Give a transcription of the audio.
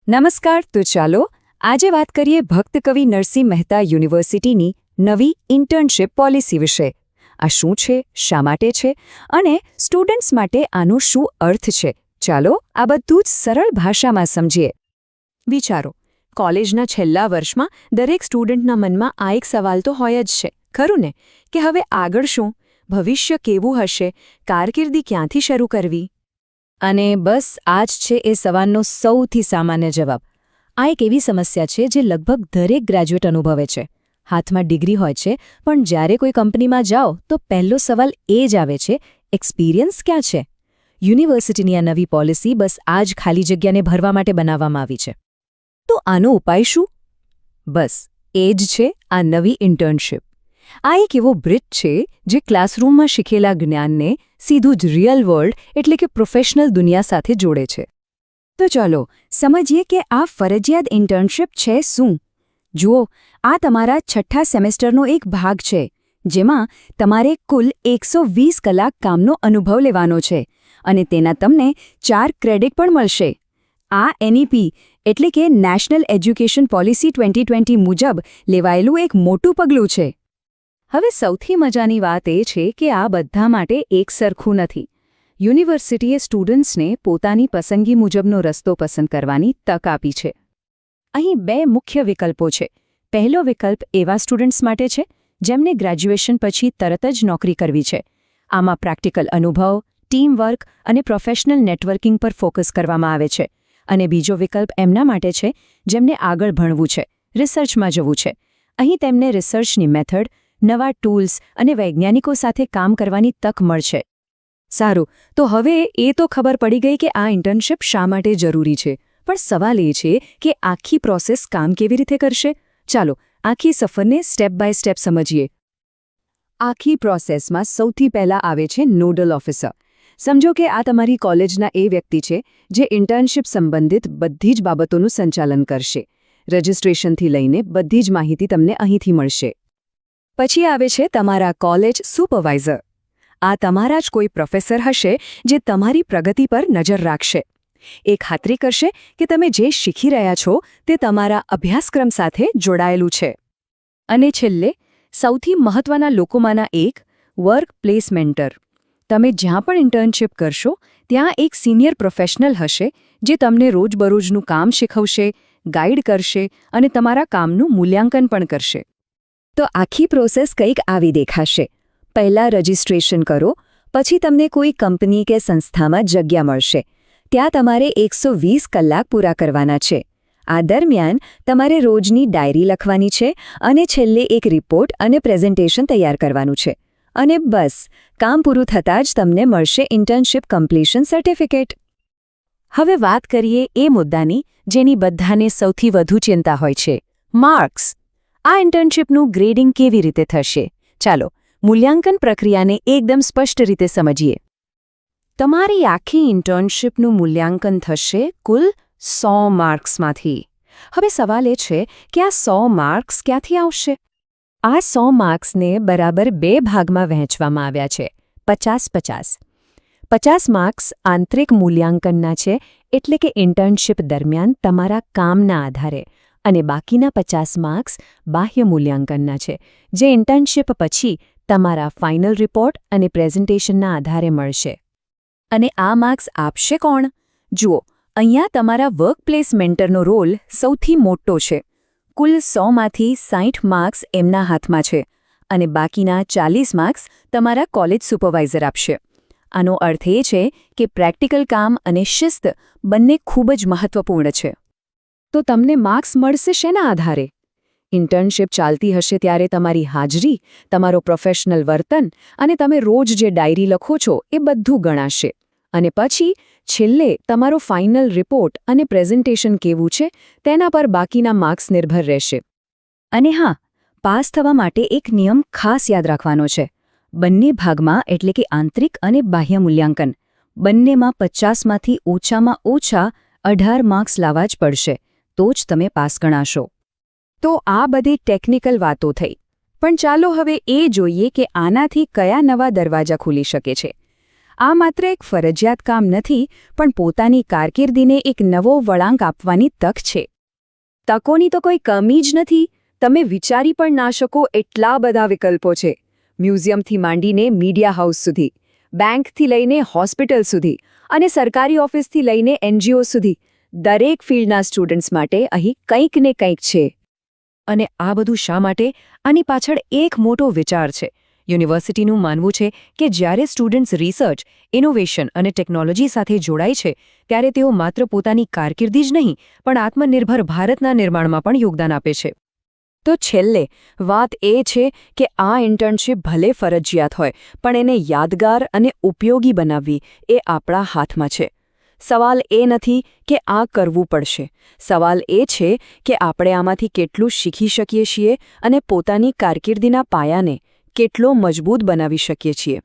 નમસ્કાર. તો ચાલો આજે વાત કરીએ ભક્ત કવિ નરસિંહ મહેતા યુનિવર્સિટીની નવી ઇન્ટર્નશિપ પોલિસી વિશે. આ શું છે, શા માટે છે અને સ્ટુડન્ટ્સ માટે આનો શું અર્થ છે? ચાલો આ બધું જ સરળ ભાષામાં સમજીએ. વિચારો, કોલેજના છેલ્લા વર્ષમાં દરેક સ્ટુડન્ટના મનમાં આ એક સવાલ તો હોય જ છે, ખરું ને? કે હવે આગળ શું, ભવિષ્ય કેવું હશે, કારકિર્દી ક્યાંથી શરૂ કરવી? અને બસ આ જ છે એ સવાલનો સૌથી સામાન્ય જવાબ. આ એક એવી સમસ્યા છે જે લગભગ દરેક ગ્રેજ્યુએટ અનુભવે છે. હાથમાં ડિગ્રી હોય છે, પણ જ્યારે કોઈ કંપનીમાં જાઓ તો પહેલો સવાલ એ જ આવે છે, એક્સપિરિયન્સ ક્યાં છે? યુનિવર્સિટીની આ નવી પોલિસી બસ આ જ ખાલી જગ્યાને ભરવા માટે બનાવવામાં આવી છે. તો આનો ઉપાય શું? બસ એ જ છે આ નવી ઇન્ટર્નશિપ. આ એક એવો બ્રિજ છે જે ક્લાસરૂમમાં શીખેલા જ્ઞાનને સીધું જ રિયલ વર્લ્ડ એટલે કે પ્રોફેશનલ દુનિયા સાથે જોડે છે. તો ચાલો સમજીએ કે આ ફરજિયાત ઇન્ટર્નશિપ છે શું. જુઓ, આ તમારા છઠ્ઠા સેમેસ્ટરનો એક ભાગ છે, જેમાં તમારે કુલ 120 કલાક કામનો અનુભવ લેવાનો છે અને તેના તમને 4 ક્રેડિટ પણ મળશે. આ એનઈપી એટલે કે નેશનલ એજ્યુકેશન પોલિસી 2020 મુજબ લેવાયેલું એક મોટું પગલું છે. હવે સૌથી મજાની વાત એ છે કે આ બધા માટે એક સરખું નથી. યુનિવર્સિટીએ સ્ટુડન્ટ્સને પોતાની પસંદગી મુજબનો રસ્તો પસંદ કરવાની તક આપી છે. અહીં 2 મુખ્ય વિકલ્પો છે. પહેલો વિકલ્પ એવા સ્ટુડન્ટ્સ માટે છે જેમને ગ્રેજ્યુએશન પછી તરત જ નોકરી કરવી છે. આમાં પ્રેક્ટિકલ અનુભવ, ટીમ વર્ક અને પ્રોફેશનલ નેટવર્કિંગ પર ફોકસ કરવામાં આવે છે. અને બીજો વિકલ્પ એમના માટે છે જેમને આગળ ભણવું છે, રિસર્ચમાં જવું છે. અહીં તેમને રિસર્ચની મેથડ, નવા ટૂલ્સ અને વૈજ્ઞાનિકો સાથે કામ કરવાની તક મળશે. સારું, તો હવે એ તો ખબર પડી ગઈ કે આ ઇન્ટર્નશિપ શા માટે જરૂરી છે, પણ સવાલ એ છે કે આખી પ્રોસેસ કામ કેવી રીતે કરશે? ચાલો આખી સફરને સ્ટેપ બાય સ્ટેપ સમજીએ. આખી પ્રોસેસમાં સૌથી પહેલાં આવે છે નોડલ ઓફિસર. સમજો કે આ તમારી કોલેજના એ વ્યક્તિ છે જે ઇન્ટર્નશિપ સંબંધિત બધી જ બાબતોનું સંચાલન કરશે. રજિસ્ટ્રેશનથી લઈને બધી જ માહિતી તમને અહીંથી મળશે. પછી આવે છે તમારા કોલેજ સુપરવાઇઝર. આ તમારા જ કોઈ પ્રોફેસર હશે જે તમારી પ્રગતિ પર નજર રાખશે. એ ખાતરી કરશે કે તમે જે શીખી રહ્યા છો તે તમારા અભ્યાસક્રમ સાથે જોડાયેલું છે. અને છેલ્લે સૌથી મહત્વના લોકોમાંના એક, વર્ક પ્લેસમેન્ટર. તમે જ્યાં પણ ઇન્ટર્નશિપ કરશો ત્યાં એક સિનિયર પ્રોફેશનલ હશે જે તમને રોજબરોજનું કામ શીખવશે, ગાઈડ કરશે અને તમારા કામનું મૂલ્યાંકન પણ કરશે. તો આખી પ્રોસેસ કંઈક આવી દેખાશે. પહેલાં રજિસ્ટ્રેશન કરો, પછી તમને કોઈ કંપની કે સંસ્થામાં જગ્યા મળશે. ત્યાં તમારે 120 કલાક પૂરા કરવાના છે. આ દરમિયાન તમારે રોજની ડાયરી લખવાની છે અને છેલ્લે એક રિપોર્ટ અને પ્રેઝન્ટેશન તૈયાર કરવાનું છે. અને બસ, કામ પૂરું થતાં જ તમને મળશે ઇન્ટર્નશિપ કમ્પ્લીશન સર્ટિફિકેટ. હવે વાત કરીએ એ મુદ્દાની જેની બધાને સૌથી વધુ ચિંતા હોય છે, માર્ક્સ. આ ઇન્ટર્નશિપનું ગ્રેડિંગ કેવી રીતે થશે? ચાલો મૂલ્યાંકન પ્રક્રિયાને એકદમ સ્પષ્ટ રીતે સમજીએ. તમારી આખી ઇન્ટર્નશિપનું મૂલ્યાંકન થશે કુલ 100 માર્ક્સમાંથી. હવે સવાલ એ છે કે આ 100 માર્ક્સ ક્યાંથી આવશે? આ 100 માર્ક્સને બરાબર 2 ભાગમાં વહેંચવામાં આવ્યા છે, 50-50. 50 માર્ક્સ આંતરિક મૂલ્યાંકનના છે, એટલે કે ઇન્ટર્નશિપ દરમિયાન તમારા કામના આધારે, અને બાકીના 50 માર્ક્સ બાહ્ય મૂલ્યાંકનના છે, જે ઇન્ટર્નશિપ પછી તમારા ફાઇનલ રિપોર્ટ અને પ્રેઝન્ટેશનના આધારે મળશે. અને આ માર્ક્સ આપશે કોણ? જુઓ, અહીંયા તમારા વર્ક પ્લેસમેન્ટરનો રોલ સૌથી મોટો છે. કુલ 100માંથી 60 માર્ક્સ એમના હાથમાં છે અને બાકીના 40 માર્ક્સ તમારા કોલેજ સુપરવાઇઝર આપશે. આનો અર્થ એ છે કે પ્રેક્ટિકલ કામ અને શિસ્ત બંને ખૂબ જ મહત્વપૂર્ણ છે. તો તમને માર્ક્સ મળશે શેના આધારે? ઇન્ટર્નશિપ ચાલતી હશે ત્યારે તમારી હાજરી, તમારો પ્રોફેશનલ વર્તન અને તમે રોજ જે ડાયરી લખો છો એ બધું ગણાશે. અને પછી છેલ્લે તમારો ફાઇનલ રિપોર્ટ અને પ્રેઝન્ટેશન કેવું છે તેના પર બાકીના માર્ક્સ નિર્ભર રહેશે. અને હા, પાસ થવા માટે એક નિયમ ખાસ યાદ રાખવાનો છે. બંને ભાગમાં એટલે કે આંતરિક અને બાહ્ય મૂલ્યાંકન બંનેમાં 50માંથી ઓછામાં ઓછા 18 માર્ક્સ લાવવા જ પડશે, તો જ તમે પાસ ગણાશો. તો આ બધી ટેકનિકલ વાતો થઈ. પણ ચાલો હવે એ જોઈએ કે આનાથી કયા નવા દરવાજા ખુલી શકે છે. આ માત્ર એક ફરજિયાત કામ નથી, પણ પોતાની કારકિર્દીને એક નવો વળાંક આપવાની તક છે. તકોની તો કોઈ કમી જ નથી. તમે વિચારી પણ ના શકો એટલા બધા વિકલ્પો છે. મ્યુઝિયમથી માંડીને મીડિયા હાઉસ સુધી, બેંકથી લઈને હોસ્પિટલ સુધી અને સરકારી ઓફિસથી લઈને NGO સુધી, દરેક ફિલ્ડના સ્ટુડન્ટ્સ માટે અહીં કંઈક ને કંઈક છે. અને આ બધું શા માટે? આની પાછળ એક મોટો વિચાર છે. યુનિવર્સિટીનું માનવું છે કે જ્યારે સ્ટુડન્ટ્સ રિસર્ચ, ઇનોવેશન અને ટેકનોલોજી સાથે જોડાય છે ત્યારે તેઓ માત્ર પોતાની કારકિર્દી જ નહીં પણ આત્મનિર્ભર ભારતના નિર્માણમાં પણ યોગદાન આપે છે. તો છેલ્લે વાત એ છે કે આ ઇન્ટર્નશિપ ભલે ફરજિયાત હોય, પણ એને યાદગાર અને ઉપયોગી બનાવવી એ આપણા હાથમાં છે. સવાલ એ નથી કે આ કરવું પડશે. સવાલ એ છે કે આપણે આમાંથી કેટલું શીખી શકીએ છીએ અને પોતાની કારકિર્દીના પાયાને કેટલો મજબૂત બનાવી શકીએ છીએ.